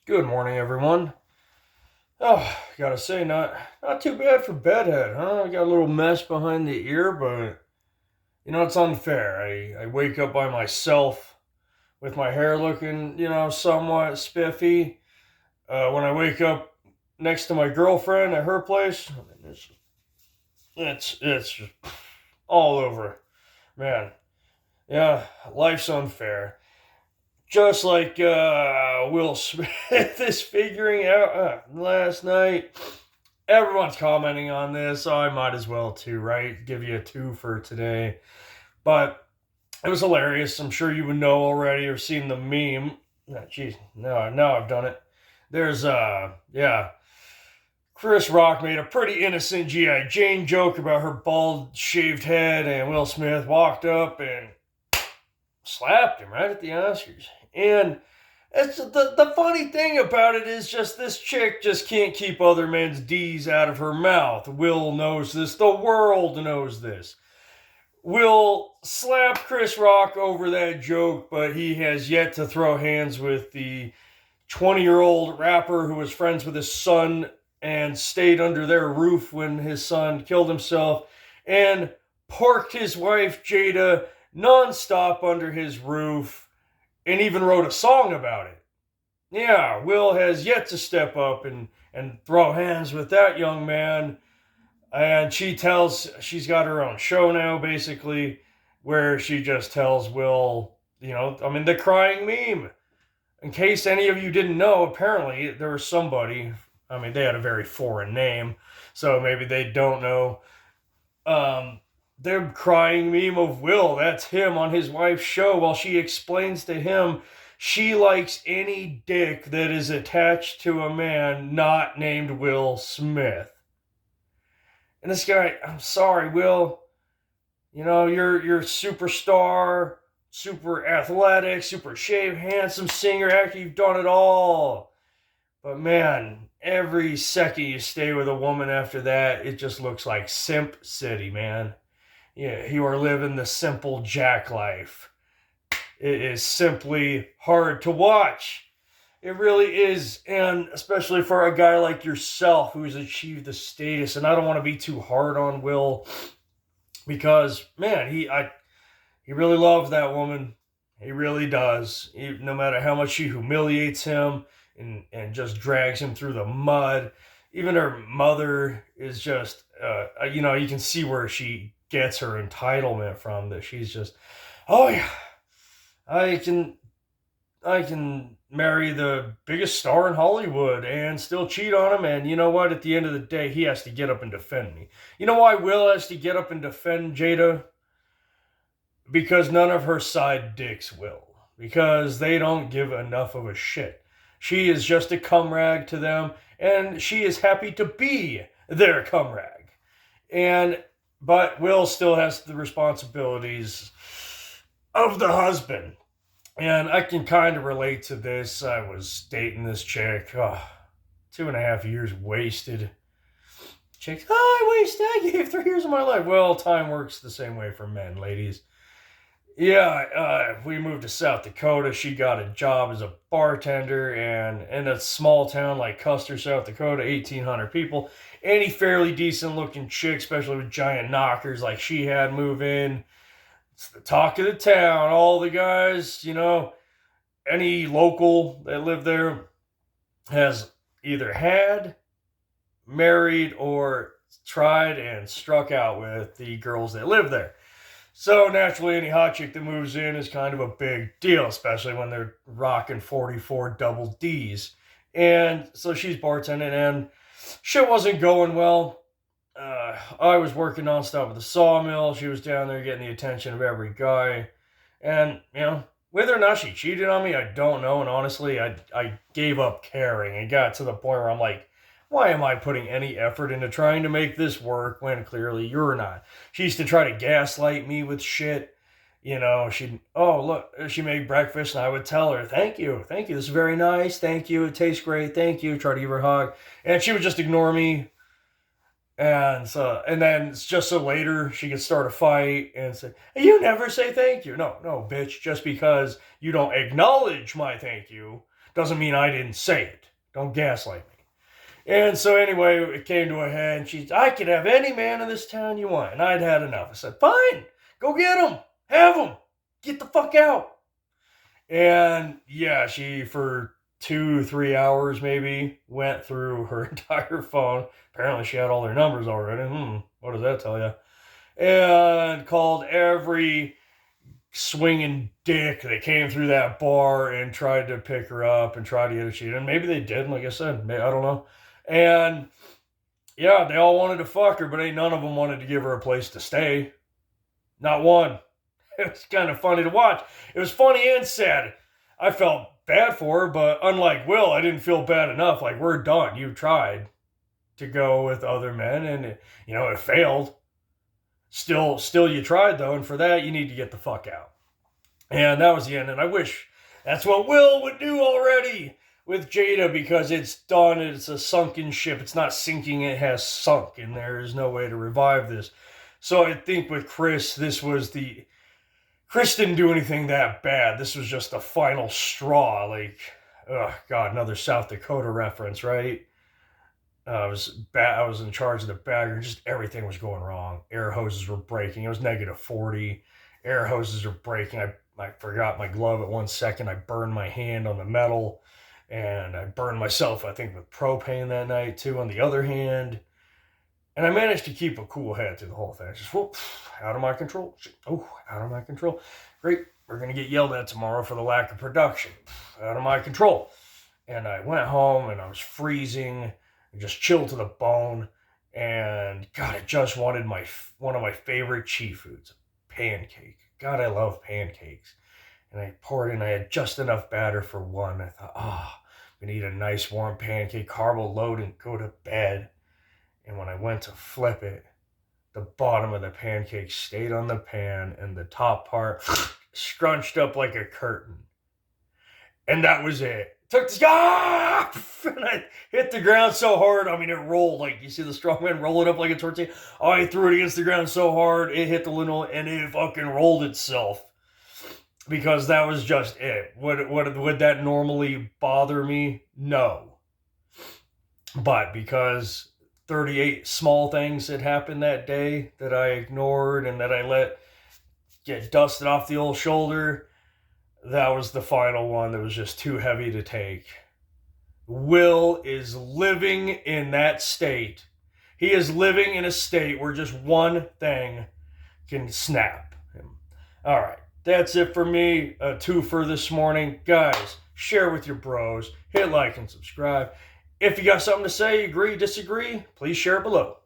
Good morning, everyone. Oh, gotta say, not too bad for bedhead, huh? I got a little mess behind the ear, but it's unfair. I wake up by myself with my hair looking, somewhat spiffy. When I wake up next to my girlfriend at her place, I mean, it's just all over, man. Yeah, life's unfair. Just like Will Smith is figuring out last night. Everyone's commenting on this, so I might as well too, right? Give you a two for today. But it was hilarious. I'm sure you would know already or seen the meme. Jeez, no, now I've done it. There's yeah, Chris Rock made a pretty innocent G.I. Jane joke about her bald shaved head, and Will Smith walked up and slapped him right at the Oscars. And it's the funny thing about it is just this chick just can't keep other men's D's out of her mouth. Will knows this. The world knows this. Will slap Chris Rock over that joke, but he has yet to throw hands with the 20-year-old rapper who was friends with his son and stayed under their roof when his son killed himself and porked his wife Jada nonstop under his roof and even wrote a song about it. Yeah, Will has yet to step up and throw hands with that young man. And she tells she's got her own show now, basically, where she just tells Will, the crying meme. In case any of you didn't know, apparently there was somebody, they had a very foreign name, so maybe they don't know. The crying meme of Will, that's him on his wife's show while she explains to him she likes any dick that is attached to a man not named Will Smith. And this guy, I'm sorry, Will, you're a superstar, super athletic, super shaved, handsome singer, actor, you've done it all. But man, every second you stay with a woman after that, it just looks like Simp City, man. Yeah, you are living the simple jack life. It is simply hard to watch. It really is, and especially for a guy like yourself who's achieved the status. And I don't want to be too hard on Will because, man, he really loves that woman. He really does. No matter how much she humiliates him and just drags him through the mud. Even her mother is just, you can see where she gets her entitlement from. That she's just, oh yeah, I can I can marry the biggest star in Hollywood and still cheat on him. And you know what? At the end of the day, he has to get up and defend me. You know why Will has to get up and defend Jada? Because none of her side dicks will. Because they don't give enough of a shit. She is just a cum rag to them, and she is happy to be their cum rag. And but Will still has the responsibilities of the husband. And I can kind of relate to this. I was dating this chick. 2.5 years wasted. Chick, I wasted. I gave 3 years of my life. Well, time works the same way for men, ladies. Yeah, we moved to South Dakota. She got a job as a bartender, and in a small town like Custer, South Dakota, 1,800 people. Any fairly decent looking chick, especially with giant knockers like she had, move in. It's the talk of the town. All the guys, any local that lived there has either had, married, or tried and struck out with the girls that live there. So naturally, any hot chick that moves in is kind of a big deal, especially when they're rocking 44 double D's. And so she's bartending, and shit wasn't going well. I was working nonstop at the sawmill. She was down there getting the attention of every guy. And, whether or not she cheated on me, I don't know. And honestly, I gave up caring and got to the point where I'm like, why am I putting any effort into trying to make this work when clearly you're not? She used to try to gaslight me with shit. She made breakfast and I would tell her, thank you, this is very nice, thank you, it tastes great, thank you, try to give her a hug. And she would just ignore me. And then just so later she could start a fight and say, hey, you never say thank you. No, bitch, just because you don't acknowledge my thank you Doesn't mean I didn't say it. Don't gaslight me. And so anyway, it came to a head, and I could have any man in this town you want. And I'd had enough. I said, fine, go get him. Have him. Get the fuck out. And yeah, she, for 2-3 hours maybe, went through her entire phone. Apparently she had all their numbers already. What does that tell you? And called every swinging dick that came through that bar and tried to pick her up and try to get her cheated. And maybe they did, like I said, I don't know. And yeah, they all wanted to fuck her, but ain't none of them wanted to give her a place to stay. Not one. It was kind of funny to watch. It was funny and sad. I felt bad for her, but unlike Will, I didn't feel bad enough. Like, we're done. You tried to go with other men, and it failed. Still, you tried though, and for that, you need to get the fuck out. And that was the end. And I wish that's what Will would do already with Jada, because it's done. It's a sunken ship. It's not sinking. It has sunk, and there is no way to revive this. So I think with Chris, Chris didn't do anything that bad. This was just the final straw. Like, oh God, another South Dakota reference, right? I was in charge of the bagger. Just everything was going wrong. Air hoses were breaking. It was -40. Air hoses were breaking. I forgot my glove at 1 second. I burned my hand on the metal, and I burned myself, I think, with propane that night too on the other hand. And I managed to keep a cool head through the whole thing. Just, out of my control. Out of my control. Great. We're going to get yelled at tomorrow for the lack of production. Out of my control. And I went home, and I was freezing, and just chilled to the bone. And God, I just wanted one of my favorite cheat foods, pancake. God, I love pancakes. And I poured in, I had just enough batter for one. I thought, I'm going to eat a nice warm pancake, carbo load, and go to bed. And when I went to flip it, the bottom of the pancake stayed on the pan, and the top part scrunched up like a curtain. And that was it. And I hit the ground so hard. I mean, it rolled. Like, you see the strongman roll it up like a tortilla? I threw it against the ground so hard, it hit the lintel, and it fucking rolled itself. Because that was just it. Would that normally bother me? No. But because 38 small things that happened that day that I ignored and that I let get dusted off the old shoulder, that was the final one that was just too heavy to take. Will is living in that state. He is living in a state where just one thing can snap him. All right, that's it for me. A twofer this morning. Guys, share with your bros. Hit like and subscribe. If you got something to say, agree, disagree, please share below.